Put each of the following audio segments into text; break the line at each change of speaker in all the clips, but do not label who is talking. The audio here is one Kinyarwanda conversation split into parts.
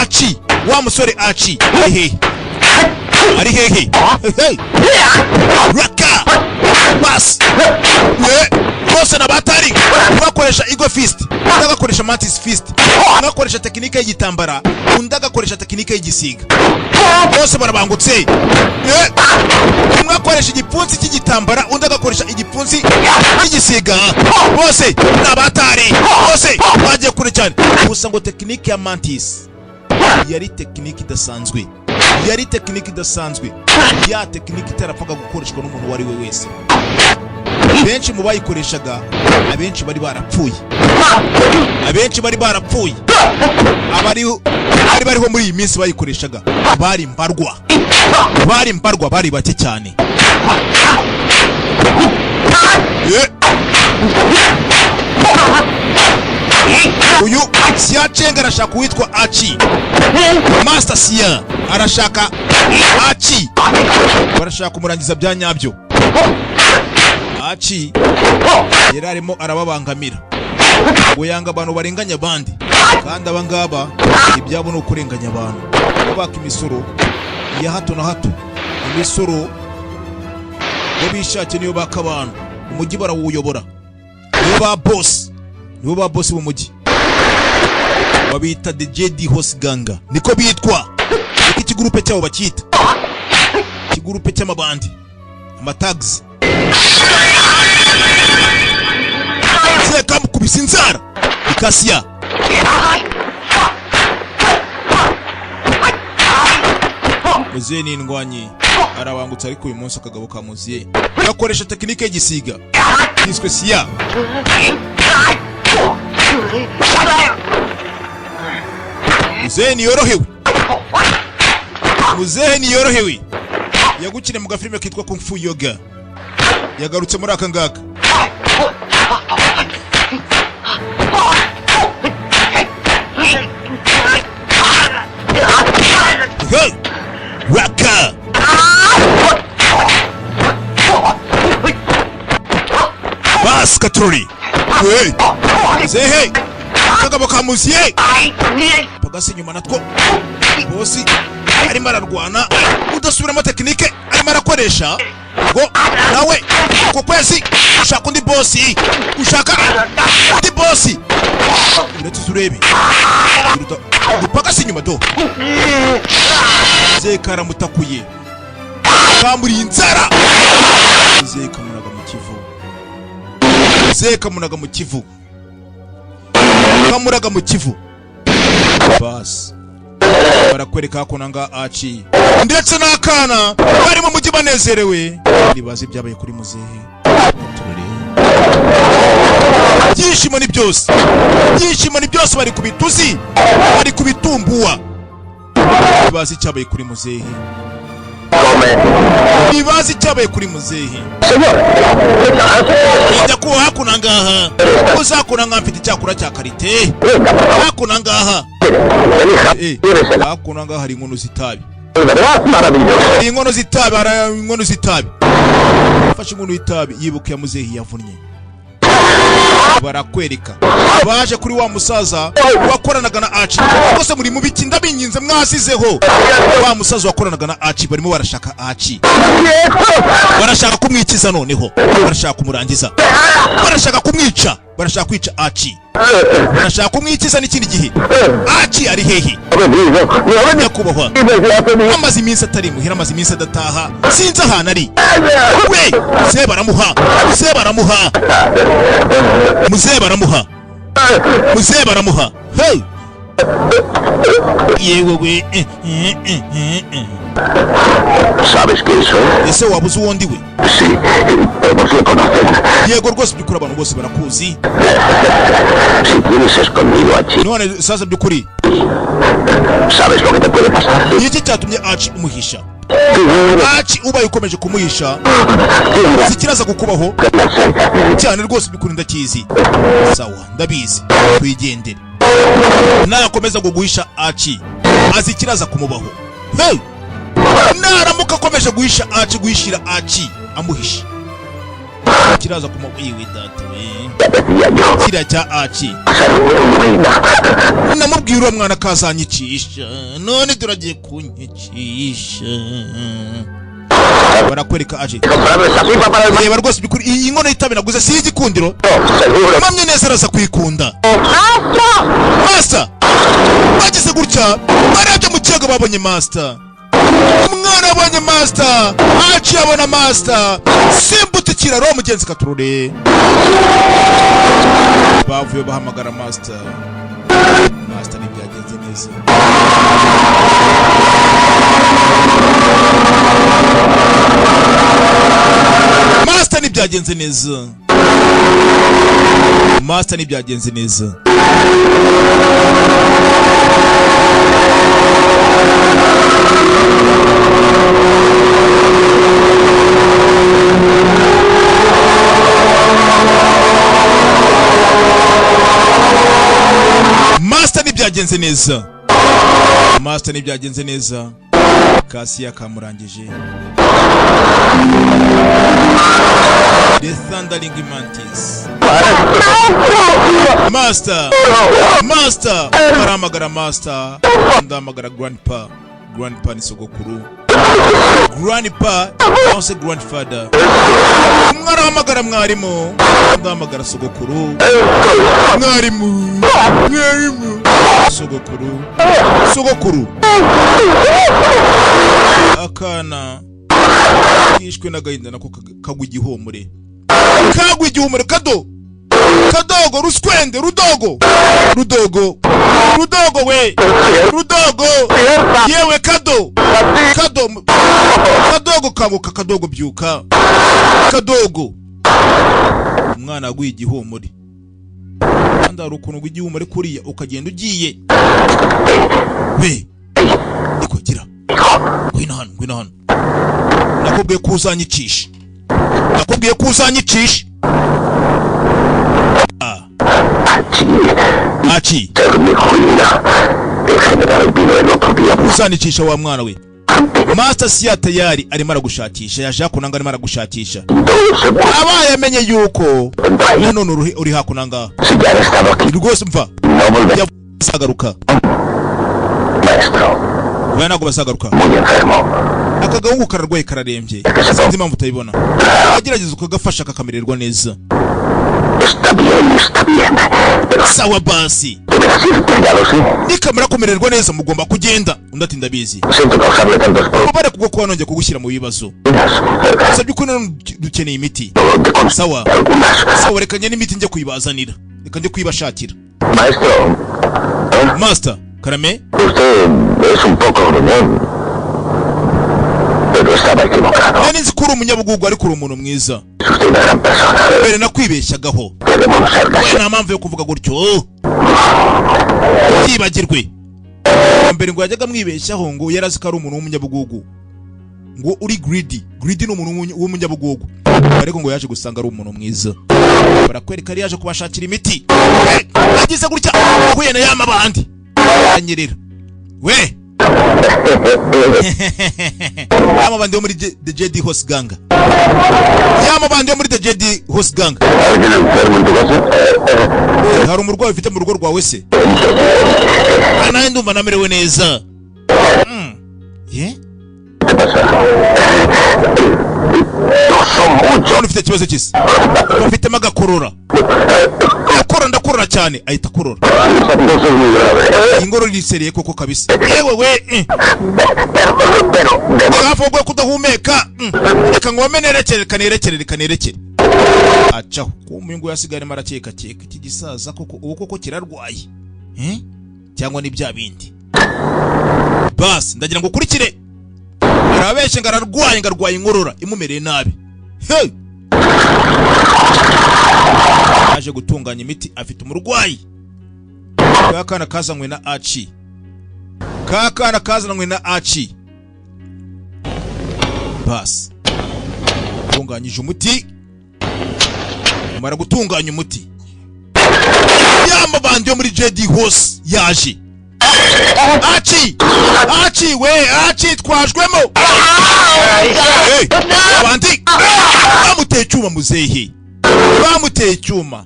Achi wa musore Achi ari hehe raka bas bose nabatari bakoresha ego fist ndagakoresha mantis fist ngakoresha tekinike y'igitambara undagakoresha tekinike y'igisiga bose barabangutse ngakoresha igipfunsi cy'igitambara undagakoresha igipfunsi cy'igisiga bose nabatari bose bagiye kure cyane gusa ngo tekinike ya mantis yari tekinike idasanzwe ya tekinike itarapfaga gukoreshwa n'umuntu wari we wese benshi mu bayikoreshaga abenshi bari barapfuye abari bariho muri iyi minsi bayikoreshaga bari mbarwa bari bake cyane uyu Sia Cheng arashaka uwitwa Achi Master Sia arashaka Achi barashaka umurangiza bya nyabyo Achi yari arimo arababangamira ngo yanga abantu barenganya abandi kandi abangaba ibyabo no kurenganya abantu baka imisoro ya hato na hato imisoro bo bishake niyo baka abantu umujyi barawuyobora nibo ba boss b'umujyi babita the JD House Ganga niko bitwa iki groupe cyabo bakita ikigurupe cy'amabandi amatags seka mukubisa inzara ikasiya Muzeni ndwanyi arabangutse ariko uyu munsi akagabo ka muziye yakoresha tekinike y'igisiga yiswe Sia Muzeni yorohewe yagukine mu gafilime kitwa Kung Fu Yoga yagarutse muri aka ngaka Waka Bas Katroli Zehe kagabo kamuziye pagasi nyuma natwo bosi arimo ararwana udasubiramo tekinike arimo arakoresha ngo nawe uko kwezi ushaka undi bosi uretse surebe pagasi nyuma do Zeka mutakuye kamuri inzara Zeka munaga mu kivu kamuraga mu kivu bas barakwereka akonanga Achi ndetse nakana barimo mujyi banezerewe nibaze byabaye kuri muzehe byishimo ni byose bari kubituzi bari kubitumbuwa nibaze cyabaye kuri muzehe nibaze cyabaye kuri muzehe ijya kuba hakuna ngaha uzakuna mfite icyakura cya karite hakuna ngaha hakuna ngaha hari inkono zitabi fashe inkono y'itabi yibuka ya muzehe yavunnye barakwereka baje kuri wa musaza wakoranaga na Achi bose muri mu biki ndabinginze mwasizeho wa musaza wakoranaga na Achi barimo barashaka Achi barashaka kumwikiza noneho barashaka kumurangiza barashaka kumwica barashaka kwica Achi barashaka kumwikiza n'ikindi gihe Achi ari hehe nyakubahwa amazi iminsi atari muhira amazi iminsi adataha sinzi ahantu ari we muze baramuha hey yewe we
¿Sabes qué eso?
Ese wabuze uwondi we.
Sí, hemos lo conocen.
Yego rwose byukuri abantu bose barakuzi.
Si tienes escondido a Chi.
None sasa byukuri.
¿Sabes lo que te puede pasar?
Iki cyatumye Achi umuhisha. Achi ubaye ukomeje kumuhisha. Zikiraza kukubaho. Cyane rwose byukuri ndakizi. Sawa, ndabizi. Twigendere. Nakomeza guguhisha Achi. Azikiraza kumubaho. Hey! Naramuka akomeje guhisha Achi, guhishira Achi amuhisha. Kiraza kumubiwe data we. Kira cya Achi. Namubwira uriya mwana kazanyicisha none turagiye kunyicisha barakwereka aje reba rwose bikuri iyi nkono y'itabi naguze si igikundiro mamye neza araza kwikunda master bageze gutya barebye mu kiyaga babonye master umwana abonye master aciye abona master simbutikira ro mugenzi katurure bavuye bahamagara master ntibyagenze neza ntibyagenze neza ntibyagenze neza Master ntibyagenze neza kasi yakamurangije The thundering mantis Master aramagara master ndamagara grandpa ni sogokuru grandpa also grandfather umwana ahamagara mwarimu ndamagara sogokuru mwarimu sogokuru akana kishwe n'agahinda nako kagwa igihomore kadogo ruskwende rudogo we rudogo yewe kadogo kabuka kadogo byuka kadogo umwana aguye igihomore anda rukuno gw'igihomore kuriya ukagenda ugiye we niko gira ngwino hano nakubwiye kuzanyicisha Achi kuzanyicisha wa mwana we master siya tayari arimo aragushakisha yaje hakunanga arimo aragushakisha abaye amenye yuko none uri hakunanga rwose mva yasagaruka we nago basagaruka akagahungu kararwaye kararembye sinzi impamvu utayibona agerageza ukagafasha kakamererwa neza sawa basi nikamara kumererwa neza mugomba kugenda undi ati ndabizi bare kugwa kuba nongeye kugushyira mu bibazo sabye ko dukeneye imiti sawa reka njye n'imiti njye kuyibazanira reka njye kuyibashakira master karame
es un poco gruñón, pero estaba equivocado.
Nzi ko uri umunyabugugu ariko uri umuntu mwiza.
Usted una gran persona.
Mbere nakwibeshyagaho.
Debemos ser casi.
Nta mpamvu yo kuvuga gutyo. Yibagirwe. Mbere ngo yajyaga mwibeshyaho ngo yarazi ko ari umuntu w'umunyabugugu. Ngo uri greedy ni umuntu w'umunyabugugu. Ariko ngo yaje gusanga ari umuntu mwiza. Barakwereka ari yaje kubashakira imiti. Agize gutya huye na yamabandi. Anyerera. We yamabandi yo muri the JD Host Gang. Yamabandi yo muri the JD Host Gang. Hari umurwayi ufite mu rugo rwawe se? Ana ndumva namerewe neza. Ye? None ufite kibazo cyisi. Ufite magakorora. Ndakorora cyane ahita korora. Ingoro riseriye koko kabisa. Yewe we. Hafu gwe kudahumeka. Reka ngome nerekere. Acha ko umungu yasigare marakeka iki gisaza koko ubu koko kirarwaye. Cyangwa ni bya bindi. Bas ndagira ngo kurikire. Arabeshe ngararwaye ingorora imumereye nabi. Hey! Aje gutunganya imiti afite umurwayi. Kakana kazanywe na Achi. Bas. Tunganyije umuti. Mara gutunganya umuti. Yamabandi yo muri JD Host yaje. Achi twajwemo. Hey, abandi amuteye cyuma muzehe. bamuteye icyuma.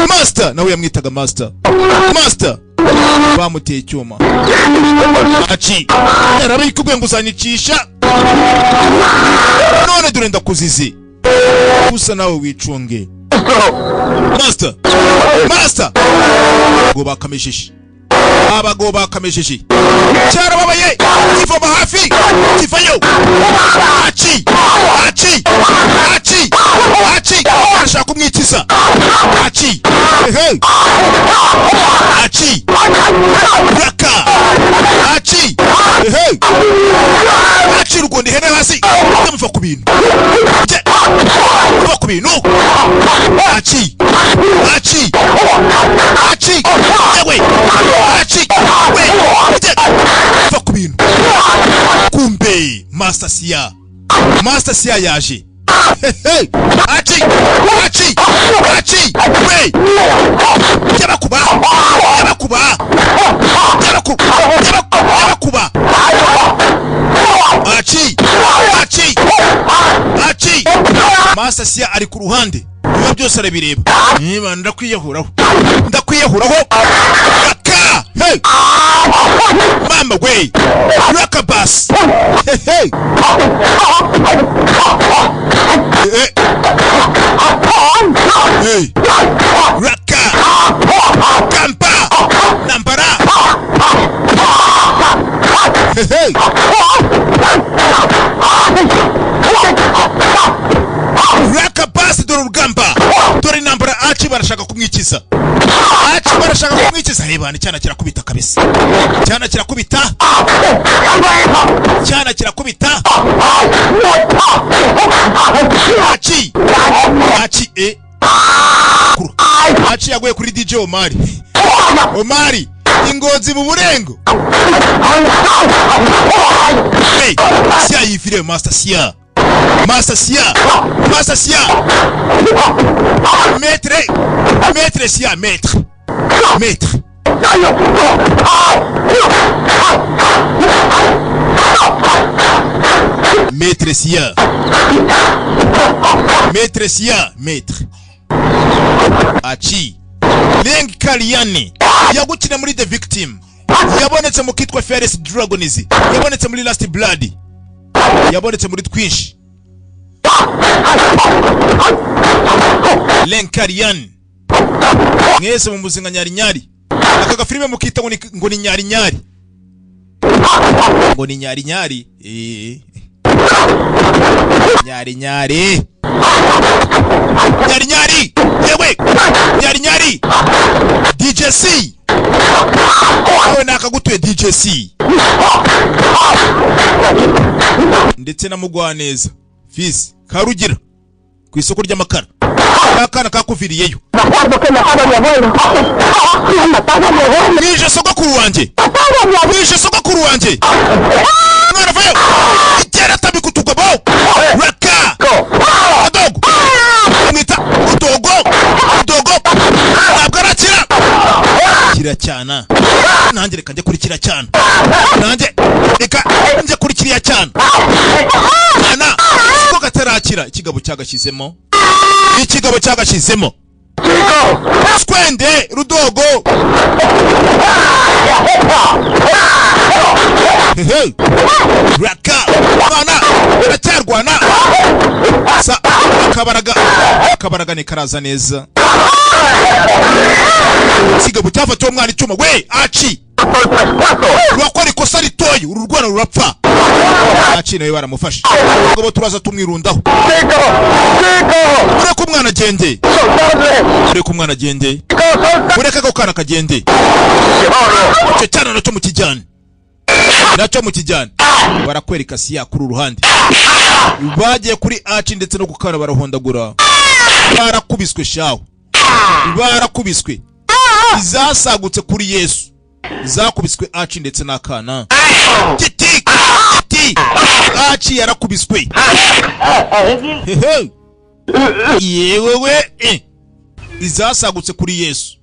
Master nawe yamwitaga master. Bamuteye icyuma. Aci yarabaye kubwe ngo uzanyicisha none dore ndakuzize gusa nawe wicunge. Master ngo bakamesheje abago bakamejeje cyarababaye kivoma hafi kivayo. Aci arashaka kumwikiza. Aci raka aci rugondi hene hasi ndamuva ku bintu yewe va ku bintu. Kumbe Master Sia yaje. Aci we yabakuba Aci Master Sia ari ku ruhande biba byose arabireba. Niba ndakwiyahuraho raka mama we raka bas raka kampa nambara raka bas dore urugamba dore nambara. Aci barashaka kumwikiza. Hebana cyana kirakubita kabisa. Cyana kirakubita. Aci yaguye kuri DJ Omari ingozi mu burengo. Sia yifire Master Sia. Maître Sia, maître. Aci Leng Kaliani yagukina muri The Victim, yabonetse mu kitwa Fearless Dragonies, yabonetse muri Last Blood, yabonetse muri twinshi. Leng Kaliani mwese mu muzinga nyari aka gafilime mukita ngo ni nyari yewe nyari DJC awe nakagutuye DJC ndetse na mugwaneza Fils Karugira ku isoko ry'amakara akana kakuviriyeyo. Nije sogokuru wanje mwana vayo igera tabi kutugabo raka adogo amwita udogo nabwarakira kira cyana nanjye reka nje kurikira cyana nje kurikira cyana ana siko gatarakira ikigabo cyagashyizemo Skwende rudogo raka mwana aracyarwana sa akabaraga ni karaza neza. Ikigabo cyafata umwana icyuma we Aci rwakora ikosa ritoyi ururwana rurapfa. Aci nawe baramufasha ubwo turaza tumwirundaho. Ureka umwana agende ureka gukana kagende icyo cyana nacyo mu kijyane barakwereka Sia kuri uruhande. Bagiye kuri Aci ndetse no gukana barahondagura barakubiswe shawo izasagutse kuri Yesu zakubiswe Aci ndetse n'akana titi Aci yarakubiswe yewe izasagutse kuri Yesu.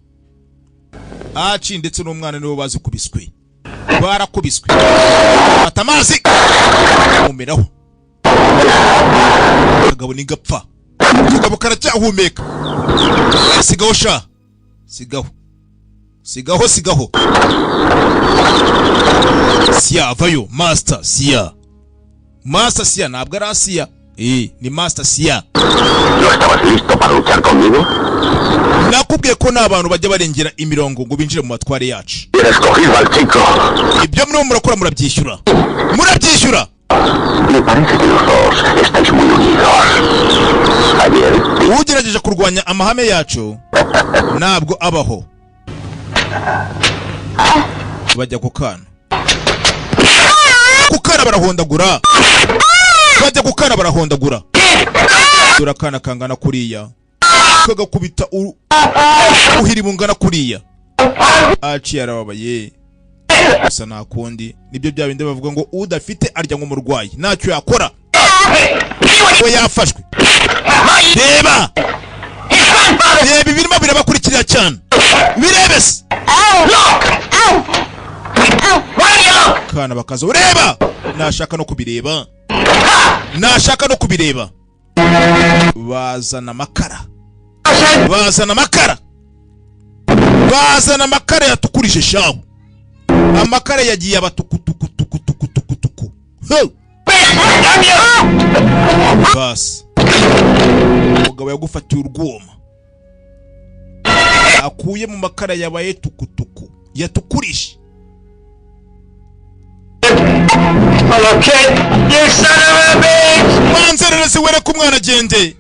Aci ndetse n'umwana nibo bazikubiswe barakubiswe batamazi umeraho Kagabo ni gapfa. Kagabo karacyahumeka. Sigaho sha. Sigaho. Siya avayo, Master Siya. Master Siya ntabwo ari Asiya. Ni Master Siya.
¿No estabas listo para luchar conmigo?
Nakubwiye ko n'abantu bajya barengera imirongo ngo binjire mu matware yacu.
Eres cogido al chico.
Ibyo mwe murakora murabyishyura.
Me parece que los dos estáis muy unidos. Ayer
ugerageje kurwanya amahame yacu ntabwo abaho. Bajya kukana barahondagura. Bajya kukana barahondagura. Turakana kangana kuriya. Kagakubita uhiri bungana kuriya. Aci yarababaye. Gusa nakundi nibyo bya bindi bavuga ngo udafite arya nk'umurwayi ntacyo yakora. We yafashwe. Reba ibirimo birabakurikira cyane. Birebese. Kana bakaza ureba. Nashaka no kubireba. Bazana amakara yatukurije shaho. Amakara yagiye abatukutukutukutukutuku. Bas. Umugabo yagufatiye urwoma. Akuye mu makara yabaye tukutuku. Yatukurishe. Manzerereze were ku mwana agende.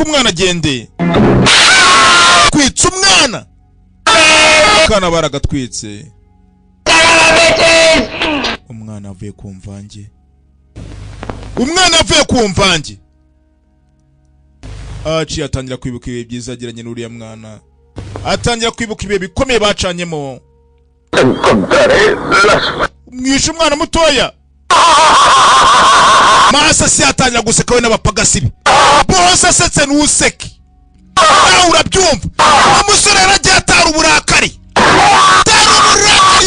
Umwana agende. Kwitsa umwana. Kana baragatwitse. Umwana avuye ku mvange. Aci atangira kwibuka ibihe byiza agiranye n'uriya mwana. Atangira kwibuka ibihe bikomeye bacanyemo. Mwishe umwana mutoya. Masa si atangira guseka we n'abapagasibi. Bose asetse n'useke. Nawe urabyumva. Umusore yaragiye atara uburakari.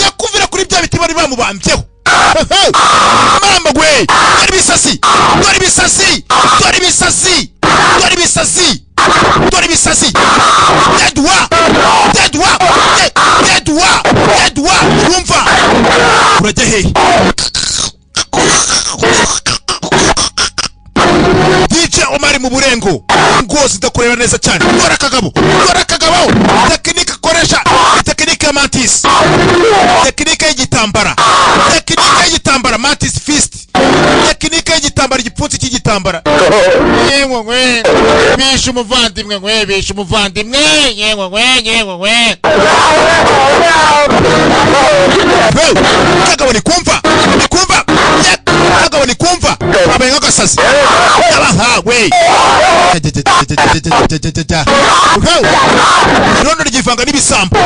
Yakuvira kuri bya biti bari bamubambyeho. Mama gwe, dore bisasi. Dedwa. Wumva. Urajya hehe? DJ Omari mu burengo. Ngozi ndakureba neza cyane. Dora kagabo. Tekinike koresha. Tekinike Mantis. Tekinike y'igitambara. Mantis fist. Tekinike y'igitambara igipfunsi cy'igitambara. Yewe bishe umuvandimwe. Yewe. Kagabo ni kumva. Kagabo ni kumva. Abaye nk'agasazi. Yabahawe. Irondo ryivanga n'ibisambo.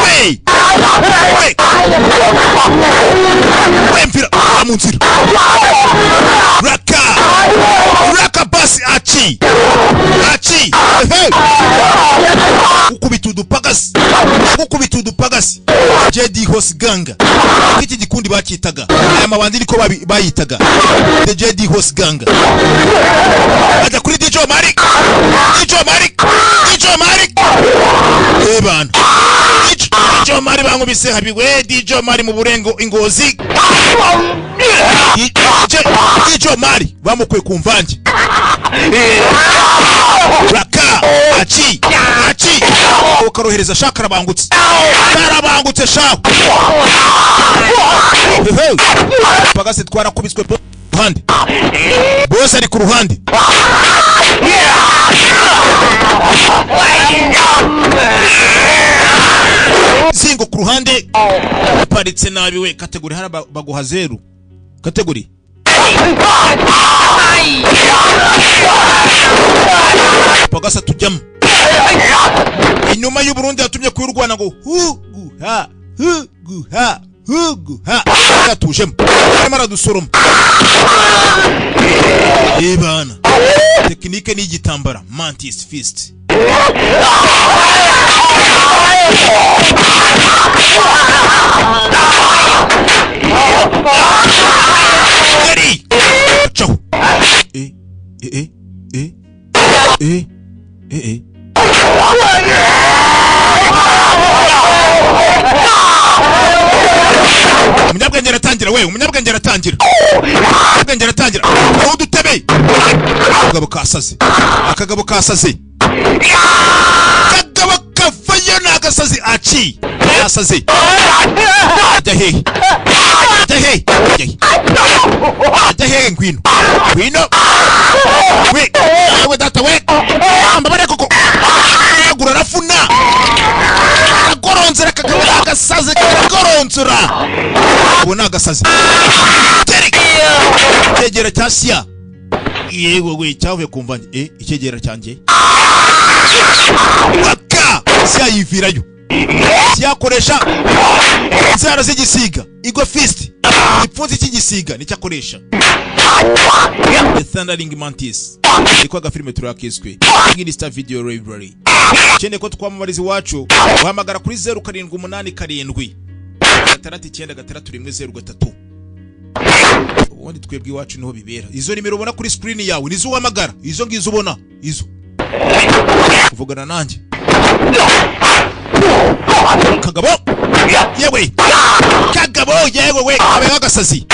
Hey! Mfira amunzira. Raka basi achi. Hey! Ukubita udupagasi. JD Host Gang. Iki gikundi bakitaga. Aya mabandi niko bayitaga. The JD Host Gang. Aja kuri DJ Omari. Ebana. DJ Omari bangubise habiwe. DJ Omari mu burengo ingozi. DJ Omari bamukwe ku mvange. Raka achi. Ukarohereza shaka rabangutse shaho. Pagase twarakubiswe ruhande. Bose ari ku ruhande. Zingo ku ruhande. Paritse nabi we kategori hara baguha 0. Kategori. Pagasa tujyamo. Inyuma y'u Burundi yatumye kwirwana ngo huguha. Tujemo. Amara dusoroma. Ebana. Tekinike ni igitambara. Mantis fist. Ready. Ciao. Umunyabwenge aratangira we, umunyabwenge aratangira. Umunyabwenge aratangira. Aho dutebe. Akagabo kasaze. Kagabo kafayo nagasazi aci. Yasaze. Dahe. Ngwino. We data we. Ambabare koko. Agura rafuna. Agoronzera kagabo agasaze kagoronzera. Ubona agasaze. Tegera cyasiya. Yego we cyavuye kumva ikegera cyanjye. Waka siyayivirayo. Siyakoresha inzara z'igisiga. Igo fist. Ipfunzi cy'igisiga nicyakoresha. The Thundering Mantis. Iko agafilme turakiswe. Ngini star video library. Cyene ko twamamariza iwacu uhamagara kuri 0787 689 ubundi twebwe iwacu niho bibera. Izo nimero ubona kuri screen yawe nizo uhamagara. Izo ngizo ubona izo kuvugana nanjye. Kagabo yewe we abe nk'agasazi.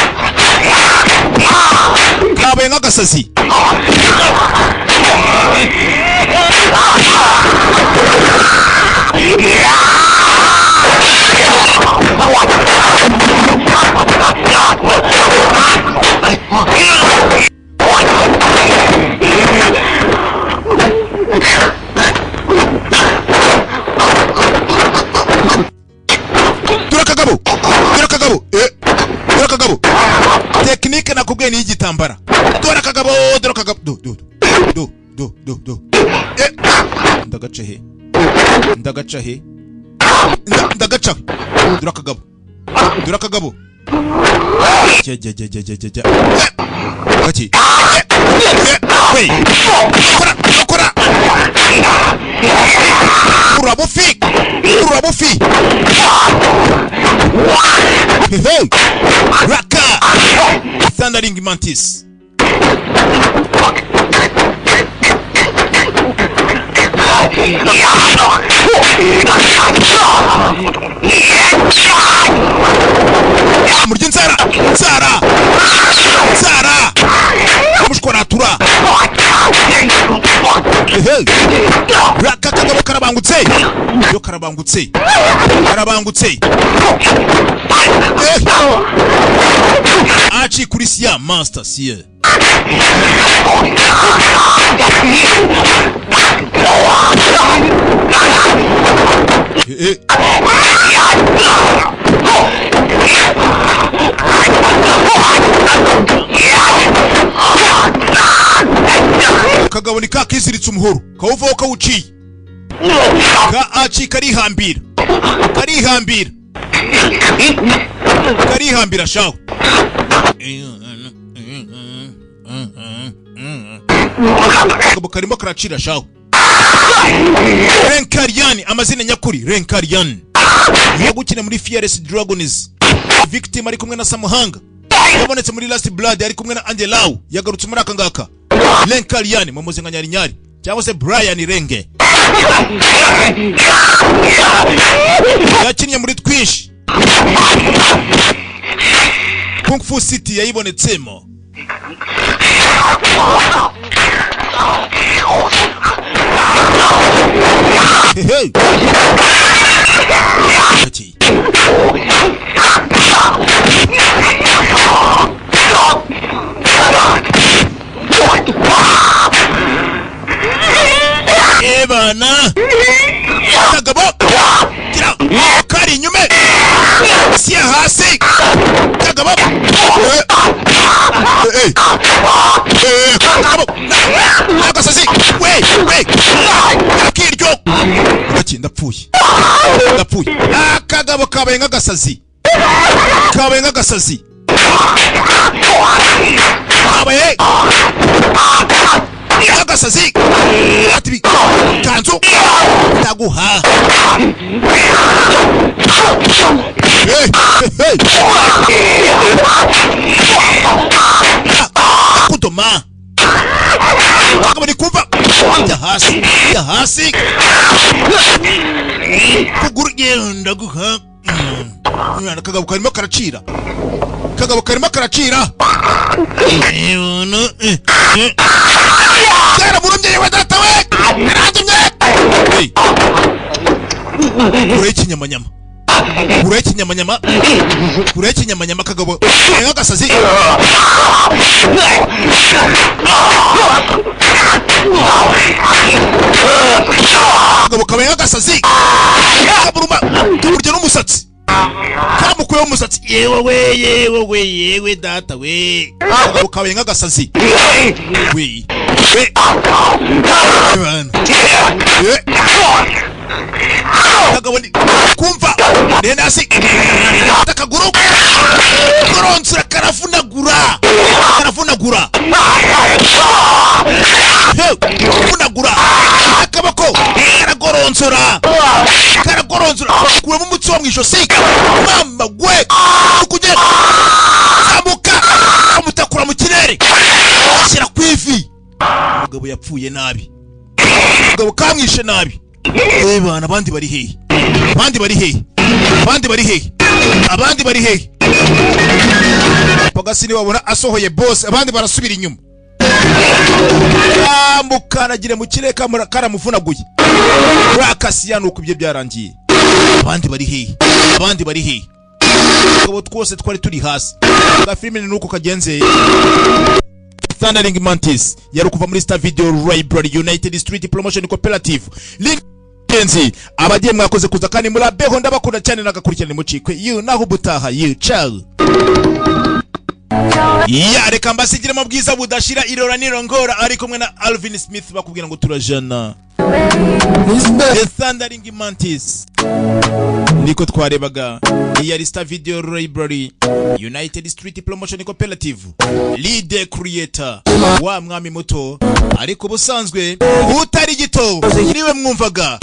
Dora kagabo. Teknike nakubwiye ni igitambara. Dora kagabo. Do. Ndagaca he. Dora kagabo. Ati. Hey. Kora. Urabufi. Hey. Raka. Thundering Mantis. Murjin Zara. Mushkoratura. Hey. Raka kagabo karabangutse. Achi kurisia master siye. Kagabo ni kakiziritse umuhoro kawuvaho kawuciye. Ka achi karihambira shaho. Kagabo karimo karacira shaho. Renkarian amazina nyakuri Renkarian. Yagukina muri Fearless Dragons. Victim ari kumwe na Samuhanga. Yabonetse muri Last Blood ari kumwe na Angelau. Yagarutse muri aka ngaka. Renkarian mumuze nka nyari cyangwa se Brian Renge. Yakinnye muri twinshi. Kung Fu City yayibonetsemo. Hey. Ati. Ebana. Kagabo. Kira. Kari nyume. Sia hasi. Kagabo. Kagabo. Agasazi. Wait. Akiryo. Ati ndapfuye. Kagabo kabaye nk'agasazi. Kabaye. Agasazi. Ati kanzu. Taguha. kudoma akaba ni kumva ya hasi kuguru genda guha kagabo karimo karacira Cara murumye yewe data we naradumye kure ikinyamanyama kagabo nk'agasazi kagabo kabaye nk'agasazi kaburuma kaburya n'umusatsi kamukuye umusatsi yewe data we kagabo kabaye nk'agasazi we kagabo ni kumva nenasi takaguru koronsura karafuna akabako karagoronsura kuramo umutsi wo mwishosi mama gwe kuje amuka amutakura mu kirere ashyira kwivi kagabo yapfuye nabi kagabo kamwishe nabi bana abandi bari hehe Pagasi ni wabona asohoye boss abandi barasubira inyuma mukanagire mu kirere karamuvunaguye rakasiya nuko ibyo byarangiye abandi bari hehe abo twose twari turi hasi ga filime nuko kagenzeye Thundering Mantis yari kuva muri Star Video Library United Street Promotion Cooperative link kenzi abagiye mwakoze kuza kandi murabeho ndabakunda cyane nagakurikirane mucikwe naho ubutaha ciao reka mbasigire mu bwiza budashira irora nirongora ari kumwe na Alvin Smith bakubwira ngo turajana The Thundering Mantis niko twarebaga yari Star Video Library United Street Promotion Cooperative lead creator wa mwami muto ariko busanzwe utari gito niwe mwumvaga